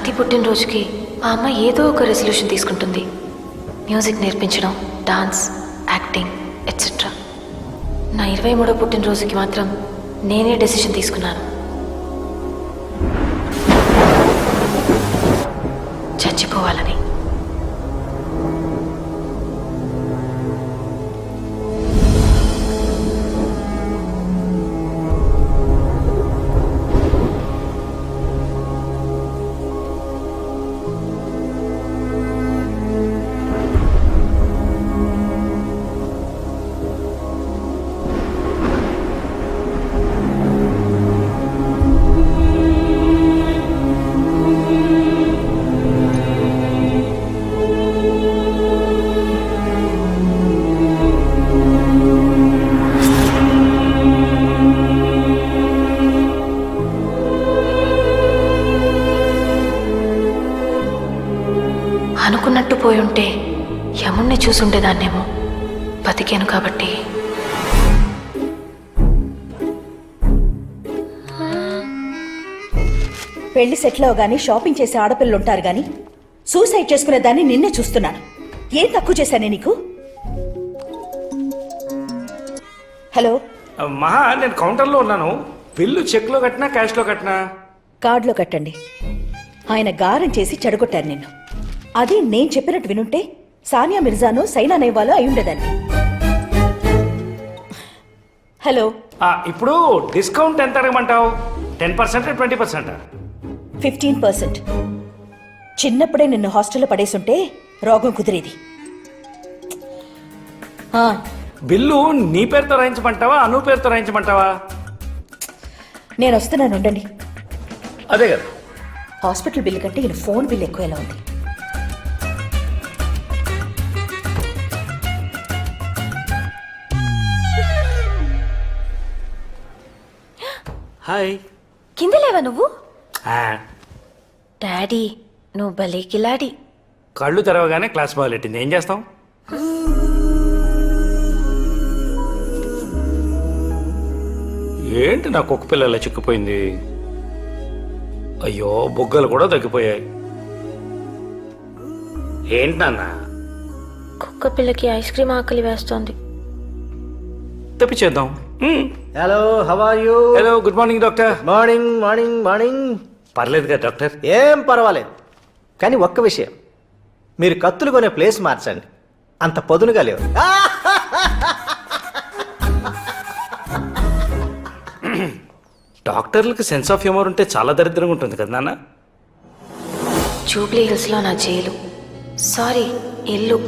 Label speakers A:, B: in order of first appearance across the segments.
A: ప్రతి పుట్టినరోజుకి మా అమ్మ ఏదో ఒక రెజల్యూషన్ తీసుకుంటుంది. మ్యూజిక్ నేర్పించడం, డాన్స్, యాక్టింగ్ ఎట్సెట్రా. నా 23వ పుట్టినరోజుకి మాత్రం నేనే డెసిషన్ తీసుకున్నాను. చచ్చిపోవాలని. అనుకున్నట్టు పోయి ఉంటే యముణ్ణి చూసుండేదాన్నేమో. బతికాను కాబట్టి.
B: పెళ్లి సెటిల్ అవగానే షాపింగ్ చేసే ఆడపిల్లలు ఉంటారు గాని సూసైడ్ చేసుకునే దాన్ని నిన్నే చూస్తున్నాను. ఏం తక్కువ చేశానే నీకు? హలో
C: మహా, నేను కౌంటర్లో ఉన్నాను. బిల్లు చెక్లో కట్టినా క్యాష్లో కట్టినా?
B: కార్డులో కట్టండి. ఆయన గారం చేసి చెడగొట్టారు నిన్ను. అది నేను చెప్పినట్టు వినుంటే సానియా మిర్జాను సైనా నెహ్వాలో అయి ఉండేదాన్ని. హలో,
C: ఇప్పుడు డిస్కౌంట్ ఎంత అడగమంటావు? 10%, 20%?
B: 15%. చిన్నప్పుడే నిన్ను హాస్టల్లో పడేసుంటే రోగం కుదిరేది.
C: బిల్లు నీ పేరుతో రాయించమంటావా, అను పేరుతో రాయించమంటావా?
B: నేను వస్తున్నాను, ఉండండి.
C: అదే కదా.
B: హాస్పిటల్ బిల్లు కంటే ఈయన ఫోన్ బిల్ ఎక్కువ ఎలా ఉంది?
C: హాయ్.
A: కింద లేవా నువ్వు?
C: ఆ,
A: డాడీ నువ్వు భలే కిలాడి.
C: కళ్ళు తెరవగానే క్లాస్ మొదలెట్టింది. ఏం చేస్తాం? ఏంటి నా కుక్క పిల్లల చిక్కిపోయింది? అయ్యో, బొగ్గలు కూడా తగ్గిపోయాయి. ఏంటి నాన్న?
A: కుక్క పిల్లకి ఐస్ క్రీమ్ ఆకలి వేస్తోంది.
C: తెప్పించేద్దాం.
D: Hello, how are you?
C: Hello, good morning doctor.
D: Morning morning morning.
C: పర్లేదు కదా డాక్టర్?
D: ఏం పర్వాలేదు, కానీ ఒక్క విషయం, మీరు కత్తులు కొనే ప్లేస్ మార్చండి. అంత పదునుగా లేవు.
C: డాక్టర్లకు సెన్స్ ఆఫ్ హ్యూమర్ ఉంటే చాలా దరిద్రంగా ఉంటుంది కదా నాన్న?
A: జూబ్లీ హిల్స్లో నా జైలు, సారీ ఇల్లు.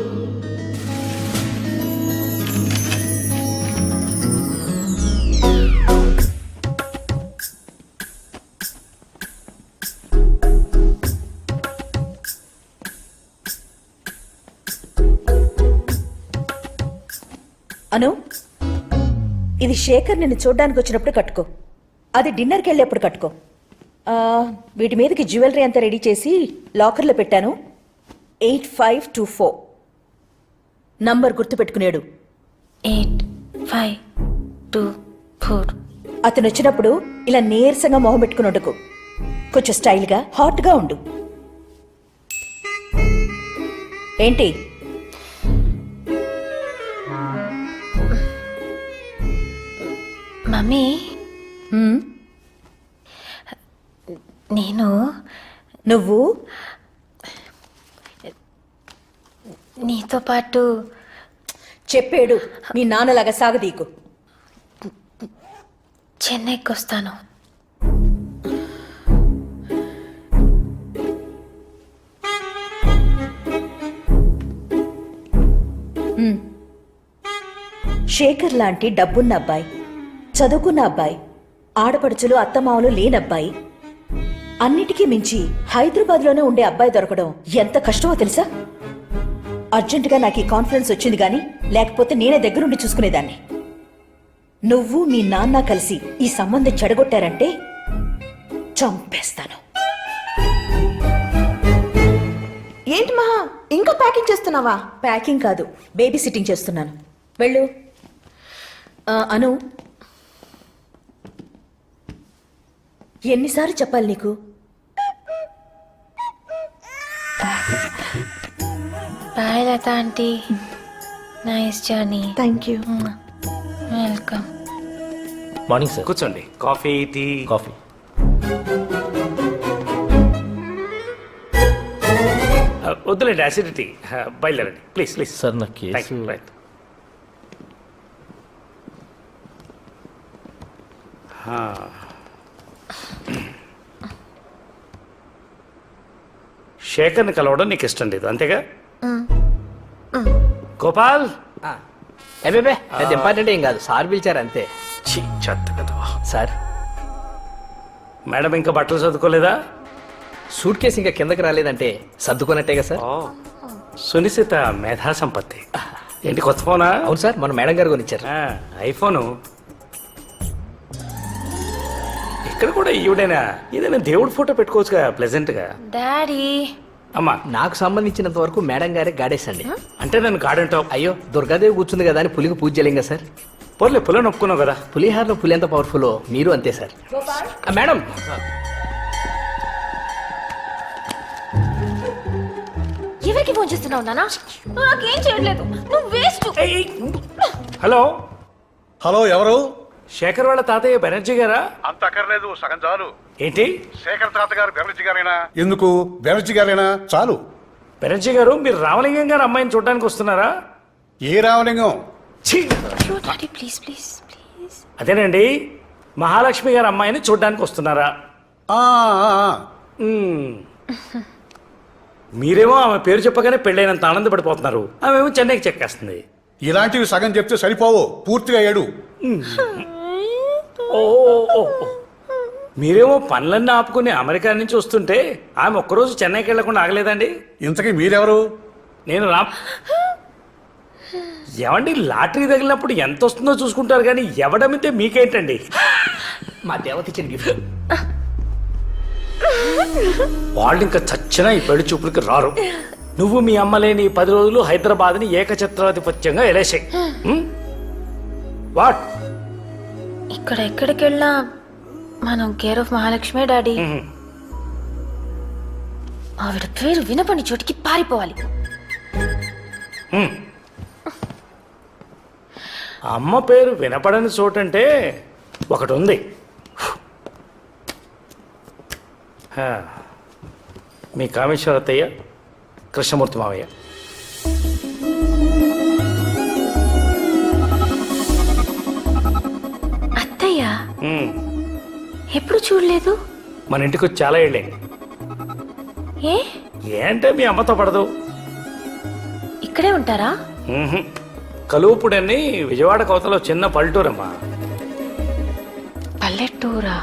B: అను, ఇది శేఖర్ నిన్ను చూడ్డానికి వచ్చినప్పుడు కట్టుకో. అది డిన్నర్కి వెళ్ళేప్పుడు కట్టుకో. వీటి మీదకి జ్యువెలరీ అంతా రెడీ చేసి లాకర్లో పెట్టాను. 8524 నంబర్ గుర్తుపెట్టుకునేడు.
A: 8524.
B: అతను వచ్చినప్పుడు ఇలా నీరసంగా మొహం పెట్టుకుని ఉండకు. కొంచెం స్టైల్గా హాట్గా ఉండు. ఏంటి?
A: మమ్మీ,
B: హ్మ్? నువ్వు
A: నీతో పాటు
B: చెప్పాడు మీ నాన్నలాగా సాగదీకు.
A: చెన్నైకి వస్తాను.
B: శేఖర్ లాంటి డబ్బున్న అబ్బాయి, చదువుకున్న అబ్బాయి, ఆడపడుచులు అత్తమామలు లేనబ్బాయి, అన్నిటికీ మించి హైదరాబాద్లోనే ఉండే అబ్బాయి దొరకడం ఎంత కష్టమో తెలుసా? అర్జెంటుగా నాకు ఈ కాన్ఫిడెన్స్ వచ్చింది గాని లేకపోతే నేనే దగ్గరుండి చూసుకునేదాన్ని. నువ్వు మీ నాన్న కలిసి ఈ సంబంధం చెడగొట్టారంటే చంపేస్తాను.
E: ఏంటి మహా, ఇంకా ప్యాకింగ్ చేస్తున్నావా?
B: ప్యాకింగ్ కాదు, బేబీ సిట్టింగ్ చేస్తున్నాను. వెళ్ళు. అను, ఎన్నిసార్లు చెప్పాలి నీకు?
A: Bye Latha aunty. Nice journey.
E: Thank you.
A: Welcome.
F: Morning sir.
C: కూర్చోండి. Coffee, tea.
F: కాఫీ.
C: వద్దులేండి, అసిడిటీ. బయలుదేరండి ప్లీజ్ ప్లీజ్.
F: సార్ నా
C: థ్యాంక్
F: కేసు
C: యూ. రైట్. శేఖర్ని కలవడం నీకు ఇష్టం లేదు అంతేగా? గోపాల్.
D: అబ్బే పెద్ద ఇంపార్టెంట్ ఏం కాదు, సార్ పిలిచారు అంతే.
C: ఛీ, చెత్త కదా.
D: సార్
C: మేడం ఇంకా బట్టలు చదువుకోలేదా?
D: సూట్ కేసు ఇంకా కిందకి రాలేదంటే సర్దుకున్నట్టేగా సార్.
C: ఓ, సునిశ్చిత మేధా సంపత్తి. ఏంటి కొత్త ఫోనా?
D: అవును సార్, మన మేడం గారు కొనిచ్చారు.
C: ఐఫోను. ఇక్కడ కూడా ఈవిడైనా ఏదైనా దేవుడి ఫోటో పెట్టుకోవచ్చుగా ప్లెజెంట్ గా.
A: డాడీ.
C: అమ్మా,
D: నాకు సంబంధించినంత వరకు మేడం గారే గాడేసండి.
C: అంటే నన్ను గాడంటావు?
D: అయ్యో, దుర్గాదేవి కూర్చుంది కదా అని పులికి పూజ చేయలేం కదా సార్.
C: పోర్లే, పుల్ల నొప్పుకున్నావు కదా.
D: పులిహారలో పులి ఎంత పవర్ఫుల్ మీరు అంతే సార్. మేడం
A: ఎవరికి ఫోన్ చేస్తున్నావు నానా? నువ్వు నాకేం చేయట్లేదు. నువ్వు వేస్ట్.
C: హలో,
G: హలో, ఎవరు?
C: శేఖర్ వాళ్ళ తాతయ్య బెనర్జీ గారా?
G: అంత అక్కర్లేదు, సగం చాలు.
C: ఏంటి?
G: శేఖర్ తాత గారు బెనర్జీ గారేనా? ఎందుకు బెనర్జీ గారేనా? చాలు.
C: బెనర్జీ గారు, మీరు రామలింగం గారు అమ్మాయిని చూడడానికి వస్తున్నారా?
G: ఏ రామలింగం?
C: ఛీ!
A: Daddy please please please.
C: అదేనండి, మహాలక్ష్మి గారు అమ్మాయిని చూడడానికి వస్తున్నారా?
G: ఆ, ఆ, ఆ.
C: మ్మ్. మీరేమో ఆమె పేరు చెప్పగానే పెళ్ళైనంత ఆనందపడిపోతున్నారు, ఆమెమో చెన్నైకి చెక్కేస్తుంది.
G: ఇలాంటివి సగం చెప్తే సరిపోవు, పూర్తిగా ఏడు.
C: ఓ, ఓ, ఓ. మీరేమో పనులన్నీ ఆపుకుని అమెరికా నుంచి వస్తుంటే ఆమె ఒక్కరోజు చెన్నైకి వెళ్లకుండా ఆగలేదండి.
G: ఇంతకీ మీరెవరు?
C: నేను ఏమండి, లాటరీ తగిలినప్పుడు ఎంత వస్తుందో చూసుకుంటారు కానీ ఎవడమితే మీకేంటండి?
D: మా దేవత ఇచ్చిన గిఫ్ట్.
C: వాళ్ళు ఇంకా చచ్చినా ఈ పెళ్లి చూపులకి రారు. నువ్వు మీ అమ్మ లేని 10 రోజులు హైదరాబాద్ని ఏకఛత్రాధిపత్యంగా ఎలేసాయి. వాట్?
A: ఇక్కడ ఎక్కడికి వెళ్ళినా మనం కేర్ ఆఫ్ మహాలక్ష్మి డాడీ. ఆవిడ పేరు వినపని చోటికి పారిపోవాలి.
C: అమ్మ పేరు వినపడని చోటంటే ఒకటి ఉంది. మీ కామేశ్వర అత్తయ్య, కృష్ణమూర్తి మావయ్య.
A: అత్తయ్య ఎప్పుడు చూడలేదు.
C: మన ఇంటికి వచ్చి చాలా ఏళ్ళైంది.
A: ఏ
C: ఏంటే మీ అమ్మతో పడదు?
A: ఇక్కడే ఉంటారా?
C: కలువుపుడని విజయవాడ కోతలో చిన్న పల్లెటూరమ్మా.
A: పల్లెటూరా?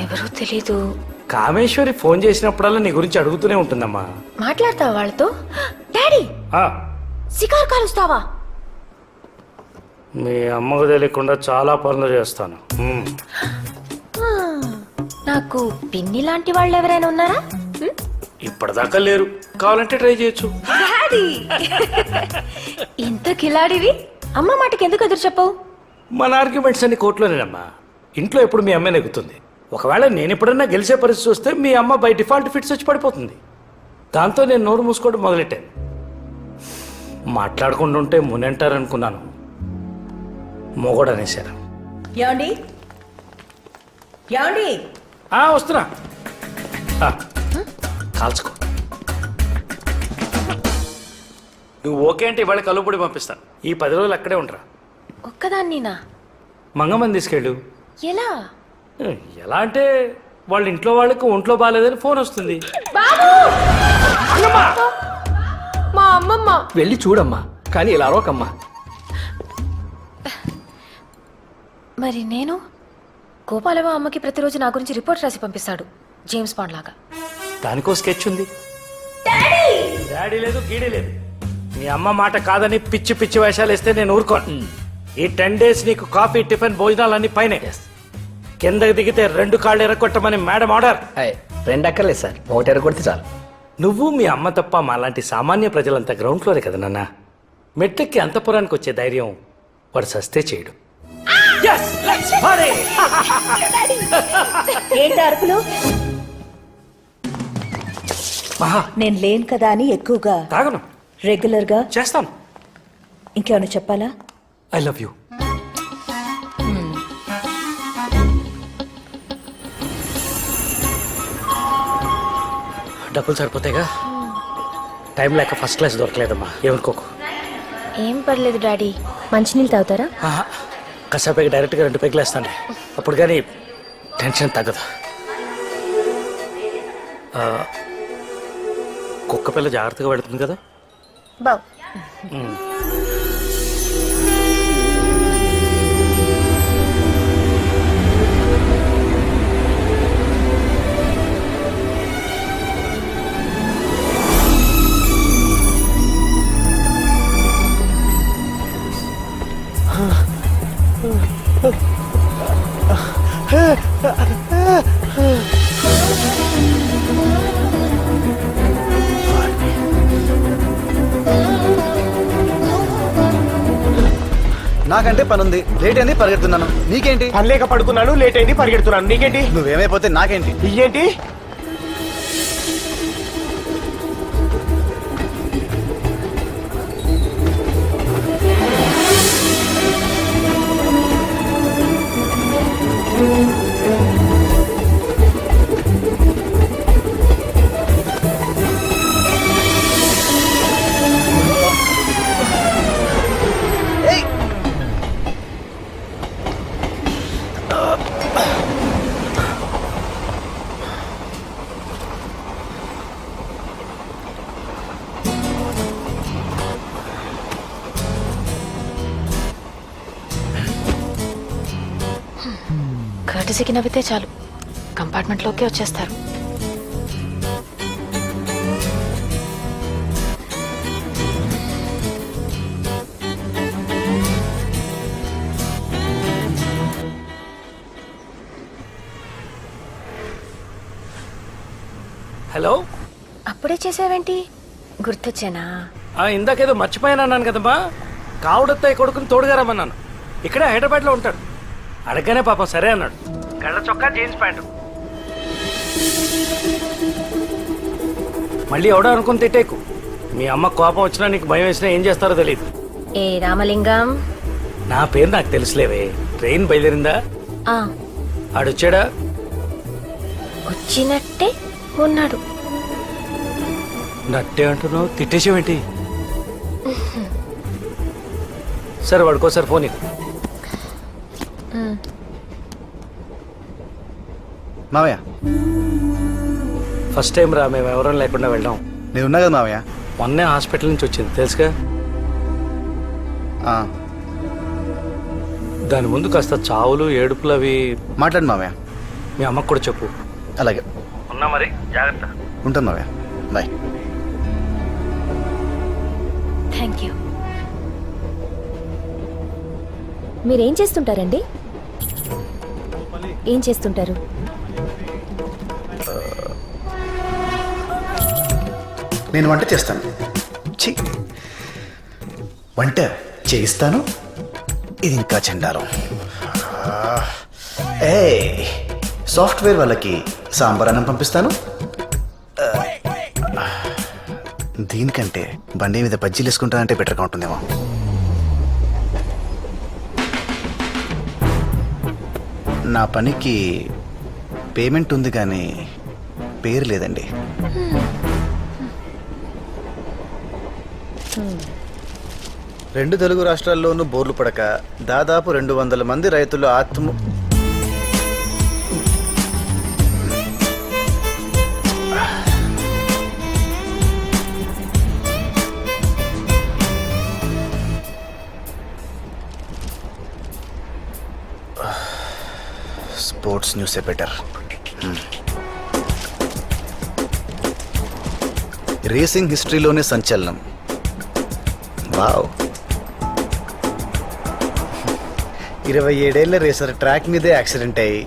A: ఎవరూ తెలీదు.
C: కామేశ్వరి ఫోన్ చేసినప్పుడల్లా నీ గురించి అడుగుతూనే ఉంటుందమ్మా.
A: మాట్లాడతావా వాళ్ళతో? డాడీ,
C: ఆ,
A: సిగార్ కాలుస్తావా?
C: మీ అమ్మకు తెలియకుండా చాలా పనులు చేస్తాను.
A: నాకు పిన్ని లాంటి వాళ్ళు ఎవరైనా ఉన్నారా?
C: ఇప్పటిదాకా లేరు, కావాలంటే ట్రై చేయొచ్చు.
A: డాడీ, ఇంత కిలాడివి అమ్మ మాటకి ఎందుకు ఎదురు చెప్పవు?
C: మన ఆర్గ్యుమెంట్స్ అన్ని కోర్టులోనేనమ్మా. ఇంట్లో ఎప్పుడు మీ అమ్మే నెగ్గుతుంది. ఒకవేళ నేను ఎప్పుడన్నా గెలిచే పరిస్థితి వస్తే మీ అమ్మ బై డిఫాల్ట్ ఫిట్స్ వచ్చి పడిపోతుంది. దాంతో నేను నోరు మూసుకోవడం మొదలెట్టాను. మాట్లాడుకుంటుంటే మునంటారనుకున్నాను, మొగోడు అనేశారు.
B: యాండి యాండి
C: వస్తున్నా. కాల్చుకో. నువ్వు ఓకే అంటే ఇవాళ కలుపుడి పంపిస్తాను. ఈ 10 రోజులు అక్కడే ఉండరా.
A: ఒక్కదాన్నినా?
C: మంగమ్మని తీసుకెళ్ళు.
A: ఎలా?
C: ఎలా అంటే వాళ్ళ ఇంట్లో వాళ్ళకి ఒంట్లో బాగాలేదని ఫోన్ వస్తుంది.
E: మా అమ్మమ్మ.
D: వెళ్ళి చూడమ్మా, కానీ ఇలా అరవకమ్మా.
A: మరి నేను? గోపాలవ అమ్మకి ప్రతిరోజు నా గురించి రిపోర్ట్ రాసి పంపిస్తాడు, జేమ్స్ బాండ్ లాగా.
C: దానికో స్కెచ్ ఉంది. డాడీ లేదు, గీడీ లేదు. మీ అమ్మ మాట కాదని పిచ్చి పిచ్చి వేషాలు వేస్తే నేను ఊరుకోను. ఈ 10 days నీకు కాఫీ, టిఫిన్, భోజనాలన్నీ పైనే. కిందకి దిగితే 2 కాళ్ళు ఎరగొట్టమని మేడం ఆర్డర్.
D: 2 అక్కర్లేదు సార్, 1 ఎరగొడితే చాలు.
C: నువ్వు మీ అమ్మ తప్ప మాలాంటి సామాన్య ప్రజలంతా గ్రౌండ్ ఫ్లోరే కదా నాన్న. మెట్లెక్కి అంతపురానికి వచ్చే ధైర్యం వాడు సస్తే చేయడు.
B: ఏంటి అరుపులు?
C: మహా
B: నేను లేను కదా అని ఎక్కువగా
C: తాగను,
B: రెగ్యులర్గా
C: చేస్తాను.
B: ఇంకేమైనా చెప్పాలా?
C: I love you. డబ్బులు సరిపోతాయిగా? టైం లేక ఫస్ట్ క్లాస్ దొరకలేదమ్మా, ఏమనుకోకు.
A: ఏం పర్లేదు డాడీ, మంచినీళ్ళు తాగుతారా?
C: ఆహా, కసాపైకి డైరెక్ట్గా 2 పెగ్గులు వేస్తాను, అప్పుడు కానీ టెన్షన్ తగ్గదు. కుక్క పిల్ల జాగ్రత్తగా పెడుతుంది కదా.
A: బావ్.
H: నాకంటే పనుంది, లేట్ అయింది, పరిగెడుతున్నాను. నీకేంటి?
F: పని లేక పడుకున్నాను, లేట్ అయింది, పరిగెడుతున్నాను. నీకేంటి?
H: నువ్వేమైపోతే నాకేంటి?
F: ఏంటి?
A: కర్టసీకి నవ్వితే చాలు, కంపార్ట్మెంట్లోకి వచ్చేస్తారు.
C: హలో,
A: అప్పుడే చేసావేంటి? గుర్తొచ్చానా?
C: ఇందాకేదో మర్చిపోయాను అన్నాను కదమ్మా. కావుడత్తయ్య కొడుకుని తోడుగా రమ్మన్నాను. ఇక్కడే హైదరాబాద్లో ఉంటాడు. అడగగానే పాపం సరే అన్నాడు. గళ్ళ చొక్కా, జీన్స్ ప్యాంటు. మళ్ళీ ఎవడో అనుకుని తిట్టేకు. మీ అమ్మ కోపం వచ్చినా నీకు భయం వేసినా ఏం చేస్తారో తెలియదు.
A: ఏ రామలింగం,
C: నా పేరు నాకు తెలుసులేవే. ట్రైన్ బయలుదేరిందా? ఆడొచ్చాడా?
A: వచ్చినట్టే ఉన్నాడు.
C: నట్టే అంటున్నావు, తిట్టేసేవేంటి? సరే వాడుకోసారి ఫోన్ ఇవ్వు.
H: మావయ్య,
C: ఫస్ట్ టైం రా మేము ఎవరం లేకుండా వెళ్ళాం.
H: నేనున్నా కదా మావయ్య.
C: మొన్నే హాస్పిటల్ నుంచి వచ్చింది తెలుసుగా.
H: ఆ,
C: దాని ముందు కాస్త చావులు ఏడుపులు అవి
H: మాట్లాడు మావయ్య.
C: మీ అమ్మకు కూడా చెప్పు.
H: అలాగే
C: ఉన్నా మరి, జాగ్రత్త.
H: ఉంటాను మావయ్య, బాయ్.
A: Thank you.
I: మీరేం చేస్తుంటారండి? ఏం చేస్తుంటారు?
H: నేను వంట చేస్తాను. ఛీ, వంట చేయిస్తాను. ఇది ఇంకా చండాలం. ఏ సాఫ్ట్వేర్ వాళ్ళకి సాంబార్ అన్నం పంపిస్తాను. దీనికంటే బండి మీద బజ్జీలు వేసుకుంటానంటే బెటర్గా ఉంటుందేమో. నా పనికి పేమెంట్ ఉంది కానీ పేరు లేదండి. రెండు తెలుగు రాష్ట్రాల్లోనూ బోర్లు పడక దాదాపు 200 మంది రైతులు స్పోర్ట్స్ న్యూసే బెటర్. రేసింగ్ హిస్టరీలోనే సంచలనం. వావ్, 27 ఏళ్ల రేసర్ ట్రాక్ మీదే యాక్సిడెంట్ అయ్యి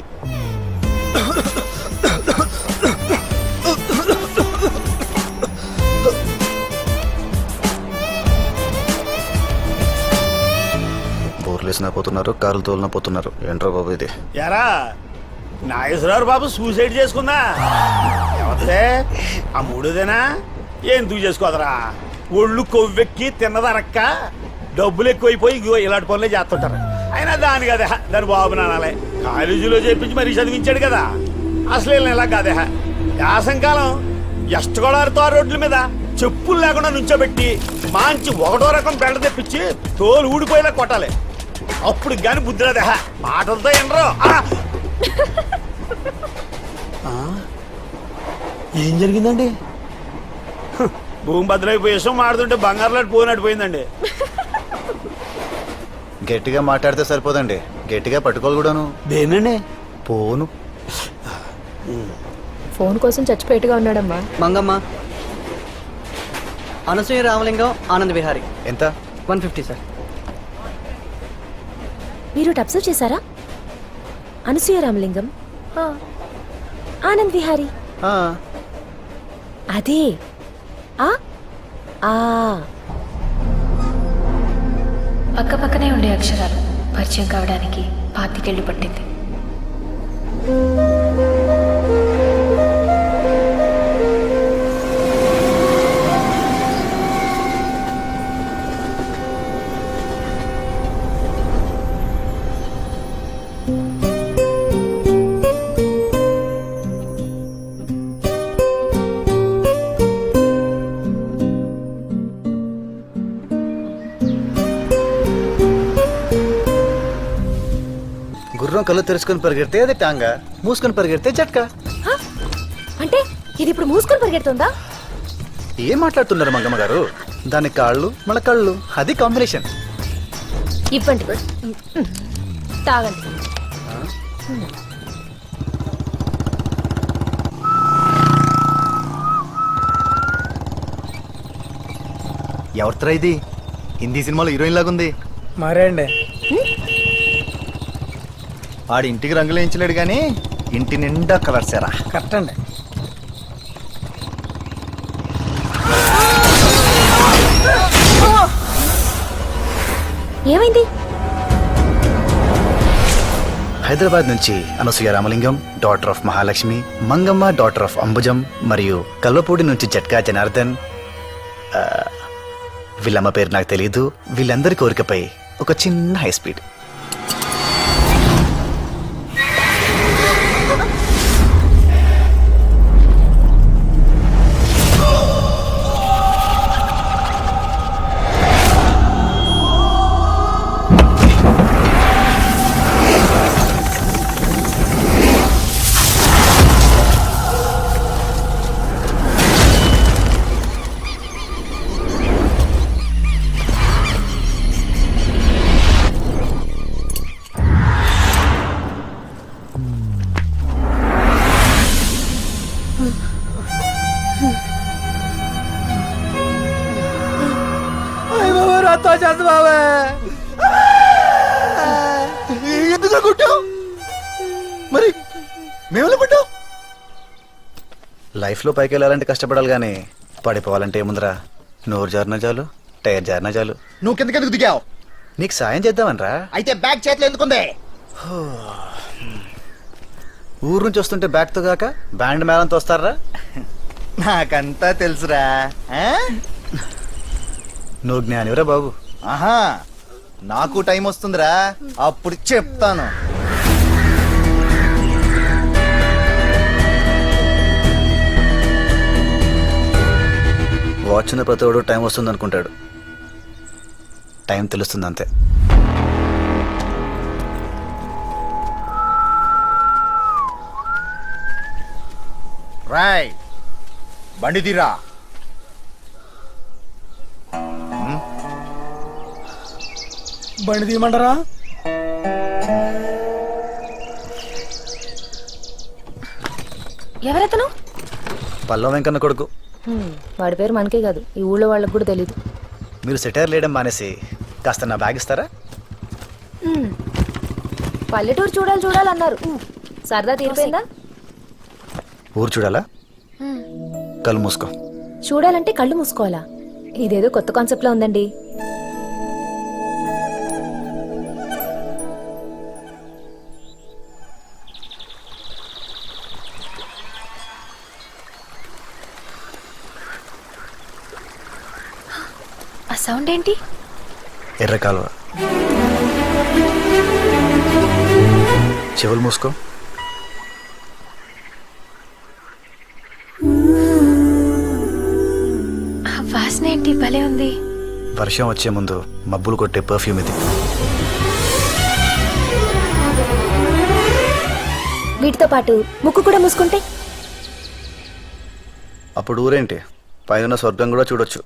H: బోర్లు వేసినా పోతున్నారు, కార్లు తోలినా పోతున్నారు. ఏంట్రా బాబు ఇది?
F: యారా నాగేశ్వరరావు బాబు సూసైడ్ చేసుకుందా ఎవరిదే ఆ మూడోదేనా ఎందుకు చేసుకోదరా ఒళ్ళు కొవ్వెక్కి తిన్నదనక్క డబ్బులు ఎక్కువైపోయి ఇగో ఇలాంటి పనులే చేస్తుంటారు అయినా దాని కదే దాని బాబు నానాలే కాలేజీలో చేపించి మరీ చదివించాడు కదా అసలు వీళ్ళని ఇలా కాదే యాసంకాలం ఎష్టగోడారితో ఆ రోడ్ల మీద చెప్పులు లేకుండా నుంచోబెట్టి మంచి ఒకటో రకం బెండ తెప్పించి తోలు ఊడిపోయేలా కొట్టాలి అప్పుడు గాని బుద్ధిరాదే మాటలతో ఎనరు ఏం జరిగిందండి భూమి భద్రైపోయి విషయం మాడుతుంటే బంగారులాంటి పోయినట్టు పోయిందండి
H: గట్టిగా మాట్లాడితే సరిపోదండి గట్టిగా పట్టుకోవాలి కూడాను
F: దేనండి
H: పోను
I: ఫోన్ కోసం చచ్చిపోయేట్టుగా ఉన్నాడమ్మా.
J: మంగమ్మ అనసూయ రామలింగం ఆనంద్ విహారీ
H: ఎంత
J: 150 సార్.
I: మీరు అబ్జర్వ్ చేశారా? అనసూయ రామలింగం, ఆనంద్ విహారీ,
H: ఆ,
I: అదే ఆ ఆ
A: పక్క పక్కనే ఉండే అక్షరాలు పరిచయం కావడానికి 25 ఏళ్ళు పట్టింది.
H: గుర్రం కళ్ళు తెరుచుకొని పరిగెడితే అది టాంగా మూసుకొని పరిగెడితే జట్కా.
I: హ? అంటే ఇది ఇప్పుడు మూసుకొని పరిగెడుతుందా?
H: ఏం మాట్లాడుతున్నారు మంగమ్మ గారు? దాని కాళ్ళు మన కళ్ళు అది కాంబినేషన్.
I: ఇవ్వండి, తాగండి.
H: ఎవరితరా ఇది? హిందీ సినిమాలో హీరోయిన్ లాగుంది.
C: మరే అండి
H: వాడి ఇంటికి రంగులు వేయించలేడు కానీ ఇంటి నిండా కలర్సారా.
C: కరెక్ట్ అండి.
I: ఏమైంది?
H: హైదరాబాద్ నుంచి Anasuya Ramalingam daughter of Mahalakshmi, Mangamma daughter of Ambujam మరియు కల్వపూడి నుంచి జట్కా జనార్దన్. వీళ్ళమ్మ పేరు నాకు తెలీదు. వీళ్ళందరి కోరికపై ఒక చిన్న హై స్పీడ్. ఎందుకు కొట్టావు మరి? మేము కొట్టావు. లైఫ్ లో పైకి వెళ్ళాలంటే కష్టపడాలి కానీ పడిపోవాలంటే ఏముందిరా? నోరు జారిన చాలు, టైర్ జారిన చాలు.
F: నువ్వు కిందకెందుకు దిగావు?
H: నీకు సాయం చేద్దామనరా.
F: అయితే బ్యాగ్ చేతిలో ఎందుకుంది?
H: ఊరు నుంచి వస్తుంటే బ్యాగ్తో కాక బ్యాండ్ మేళంతో వస్తారా?
F: నాకంతా తెలుసురా.
H: నువ్వు జ్ఞానివరా బాబు.
F: ఆహా, నాకు టైం వస్తుందిరా, అప్పుడు చెప్తాను.
H: వాచ్ ఉన్న ప్రతివాడు టైం వస్తుంది అనుకుంటాడు. టైం తెలుస్తుంది అంతే.
F: రాయ్ బండి తీరా.
C: బండి తీయమంటారా?
A: ఎవరెతను?
H: పల్లవ వెంకన్న కొడుకు.
I: వాడి పేరు మనకే కాదు, ఈ ఊళ్ళో వాళ్ళకి కూడా తెలీదు.
H: మీరు సెటైర్ లేయడం మానేసి కాస్త నా బ్యాగ్ ఇస్తారా?
I: పల్లెటూరు చూడాలన్నారు. సరదా తీరిపోయిందా?
H: ఊరు చూడాలా? కళ్ళు మూసుకో.
I: చూడాలంటే కళ్ళు మూసుకోవాలా? ఇదేదో కొత్త కాన్సెప్ట్ లా ఉందండి.
A: సౌండ్ ఏంటి?
H: ఎర్ర కాలువ. చెవులు మూసుకో.
A: ఆ వాసన ఏంటి? భలే ఉంది.
H: వర్షం వచ్చే ముందు మబ్బులు కొట్టే పర్ఫ్యూమ్ ఇది.
I: వీటితో పాటు ముక్కు కూడా మూసుకుంటే
H: అప్పుడు ఊరేంటి, పైన స్వర్గం కూడా చూడొచ్చు.